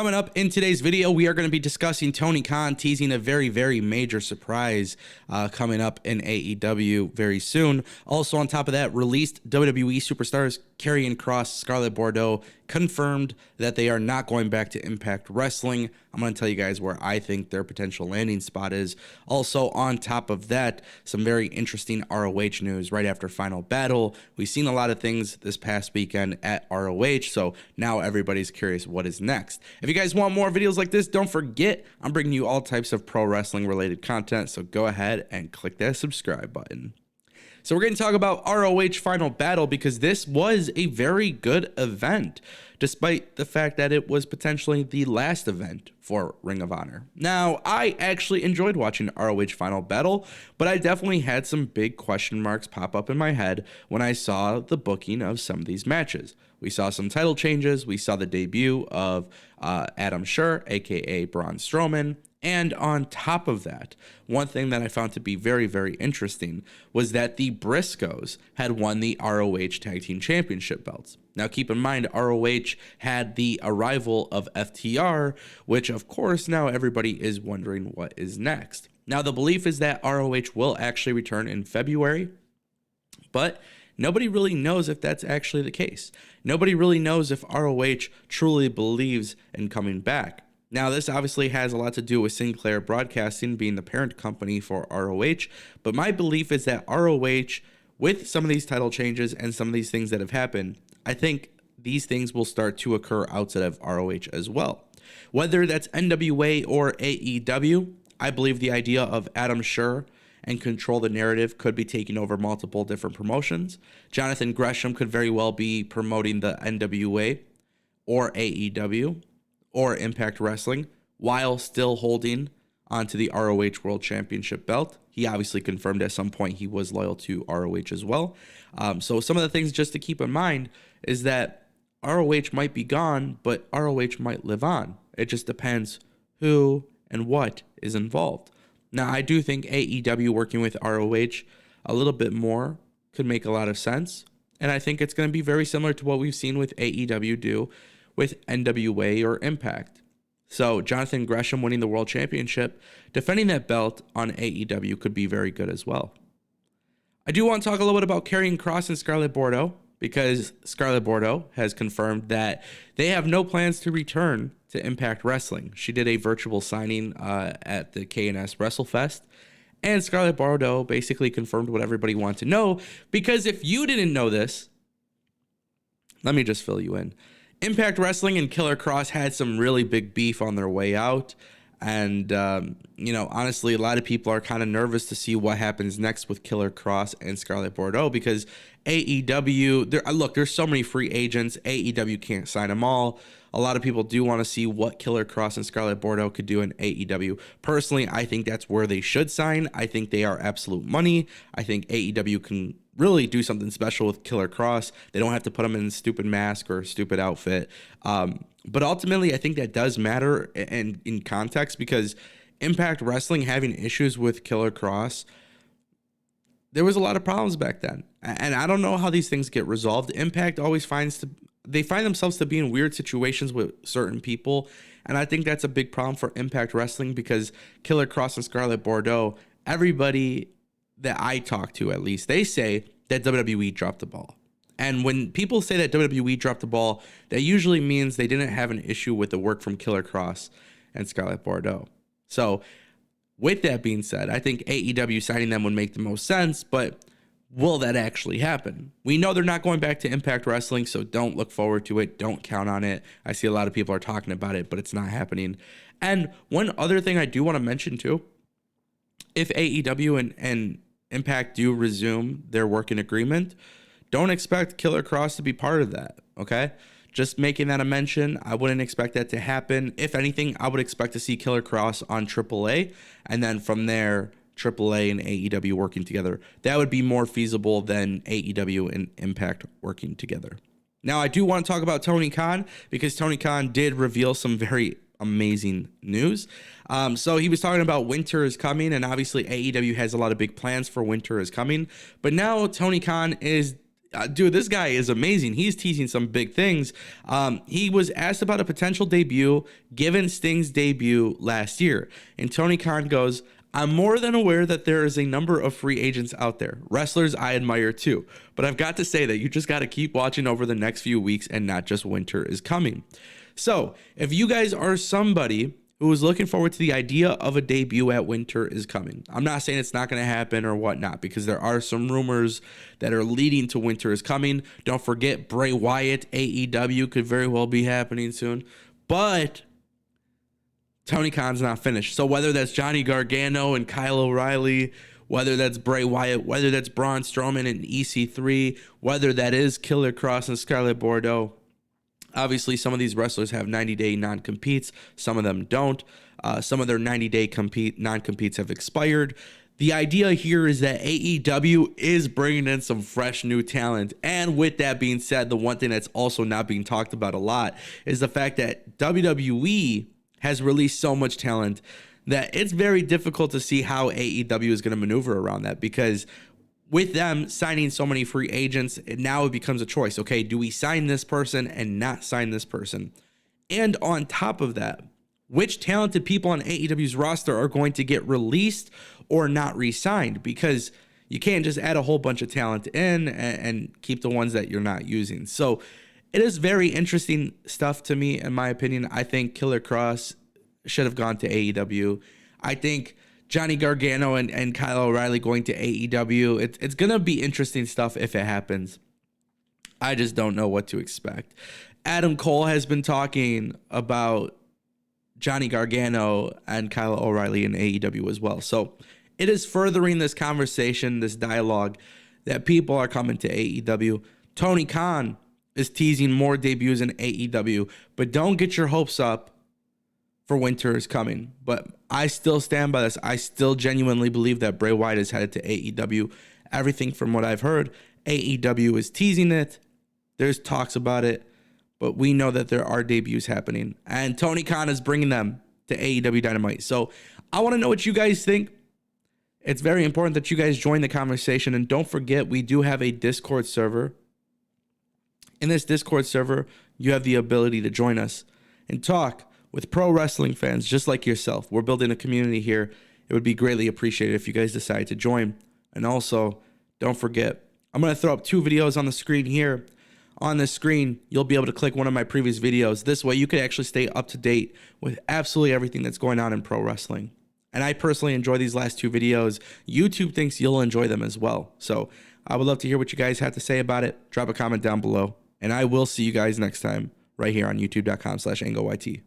Coming up in today's video, we are going to be discussing Tony Khan teasing a very, very major surprise coming up in AEW very soon. Also, on top of that, released WWE superstars Karrion Kross, Scarlett Bordeaux confirmed that they are not going back to Impact Wrestling. I'm going to tell you guys where I think their potential landing spot is. Also, on top of that, some very interesting ROH news right after Final Battle. We've seen a lot of things this past weekend at ROH, so now everybody's curious what is next. If you guys want more videos like this, don't forget, I'm bringing you all types of pro wrestling related content, so go ahead and click that subscribe button. So we're going to talk about ROH Final Battle because this was a very good event, despite the fact that it was potentially the last event for Ring of Honor. Now, I actually enjoyed watching ROH Final Battle, but I definitely had some big question marks pop up in my head when I saw the booking of some of these matches. We saw some title changes. We saw the debut of Adam Scherr, aka Braun Strowman. And on top of that, one thing that I found to be very, very interesting was that the Briscoes had won the ROH Tag Team Championship belts. Now, keep in mind, ROH had the arrival of FTR, which, of course, now everybody is wondering what is next. Now, the belief is that ROH will actually return in February, but nobody really knows if that's actually the case. Nobody really knows if ROH truly believes in coming back. Now, this obviously has a lot to do with Sinclair Broadcasting being the parent company for ROH, but my belief is that ROH, with some of these title changes and some of these things that have happened, I think these things will start to occur outside of ROH as well. Whether that's NWA or AEW, I believe the idea of Adam Scherr and Control the Narrative could be taking over multiple different promotions. Jonathan Gresham could very well be promoting the NWA or AEW or Impact Wrestling while still holding onto the ROH World Championship belt. He obviously confirmed at some point he was loyal to ROH as well. So some of the things just to keep in mind is that ROH might be gone, but ROH might live on. It just depends who and what is involved. Now, I do think AEW working with ROH a little bit more could make a lot of sense. And I think it's going to be very similar to what we've seen with AEW do with NWA or Impact. So Jonathan Gresham winning the World Championship, defending that belt on AEW could be very good as well. I do want to talk a little bit about Karrion Kross and Scarlett Bordeaux because Scarlett Bordeaux has confirmed that they have no plans to return to Impact Wrestling. She did a virtual signing at the K&S WrestleFest, and Scarlett Bordeaux basically confirmed what everybody wanted to know, because if you didn't know this, let me just fill you in. Impact Wrestling and Killer Kross had some really big beef on their way out. And, honestly, a lot of people are kind of nervous to see what happens next with Killer Kross and Scarlett Bordeaux because AEW, there's so many free agents. AEW can't sign them all. A lot of people do want to see what Killer Kross and Scarlett Bordeaux could do in AEW. Personally, I think that's where they should sign. I think they are absolute money. I think AEW can really do something special with Killer Kross. They don't have to put him in a stupid mask or a stupid outfit. But ultimately, I think that does matter and in context because Impact Wrestling having issues with Killer Kross, there was a lot of problems back then. And I don't know how these things get resolved. Impact always find themselves to be in weird situations with certain people. And I think that's a big problem for Impact Wrestling because Killer Kross and Scarlett Bordeaux, everybody that I talk to at least, they say that WWE dropped the ball. And when people say that WWE dropped the ball, that usually means they didn't have an issue with the work from Killer Kross and Scarlett Bordeaux. So with that being said, I think AEW signing them would make the most sense, but will that actually happen? We know they're not going back to Impact Wrestling, so don't look forward to it. Don't count on it. I see a lot of people are talking about it, but it's not happening. And one other thing I do want to mention too, if AEW and Impact do resume their working agreement, don't expect Killer Kross to be part of that, okay? Just making that a mention, I wouldn't expect that to happen. If anything, I would expect to see Killer Kross on AAA, and then from there, AAA and AEW working together. That would be more feasible than AEW and Impact working together. Now, I do want to talk about Tony Khan, because Tony Khan did reveal some very amazing news. So he was talking about winter is coming, and obviously AEW has a lot of big plans for winter is coming. But now Tony Khan is Dude, this guy is amazing. He's teasing some big things. He was asked about a potential debut given Sting's debut last year. And Tony Khan goes, I'm more than aware that there is a number of free agents out there. Wrestlers I admire too. But I've got to say that you just got to keep watching over the next few weeks and not just Winter is Coming. So if you guys are somebody who is looking forward to the idea of a debut at Winter is Coming, I'm not saying it's not going to happen or whatnot, because there are some rumors that are leading to Winter is Coming. Don't forget Bray Wyatt, AEW could very well be happening soon. But Tony Khan's not finished. So whether that's Johnny Gargano and Kyle O'Reilly, whether that's Bray Wyatt, whether that's Braun Strowman and EC3, whether that is Killer Kross and Scarlett Bordeaux, obviously some of these wrestlers have 90-day non-competes. Some of them don't. Some of their 90-day non-competes have expired. The idea here is that AEW is bringing in some fresh new talent. And with that being said, the one thing that's also not being talked about a lot is the fact that WWE has released so much talent that it's very difficult to see how AEW is going to maneuver around that, because with them signing so many free agents, now it becomes a choice. Okay, do we sign this person and not sign this person? And on top of that, which talented people on AEW's roster are going to get released or not re-signed? Because you can't just add a whole bunch of talent in and keep the ones that you're not using. So it is very interesting stuff to me, in my opinion. I think Killer Kross should have gone to AEW. I think Johnny Gargano and Kyle O'Reilly going to AEW, it's going to be interesting stuff if it happens. I just don't know what to expect. Adam Cole has been talking about Johnny Gargano and Kyle O'Reilly in AEW as well. So it is furthering this conversation, this dialogue, that people are coming to AEW. Tony Khan is teasing more debuts in AEW, but don't get your hopes up for Winter is Coming. But I still stand by this. I still genuinely believe that Bray Wyatt is headed to AEW. Everything from what I've heard, AEW is teasing it. There's talks about it, but we know that there are debuts happening, and Tony Khan is bringing them to AEW Dynamite. So I want to know what you guys think. It's very important that you guys join the conversation, and don't forget, we do have a Discord server. In this Discord server, you have the ability to join us and talk with pro wrestling fans just like yourself. We're building a community here. It would be greatly appreciated if you guys decide to join. And also, don't forget, I'm going to throw up 2 videos on the screen here. On this screen, you'll be able to click one of my previous videos. This way, you can actually stay up to date with absolutely everything that's going on in pro wrestling. And I personally enjoy these last 2 videos. YouTube thinks you'll enjoy them as well. So I would love to hear what you guys have to say about it. Drop a comment down below. And I will see you guys next time right here on youtube.com/AngleYT.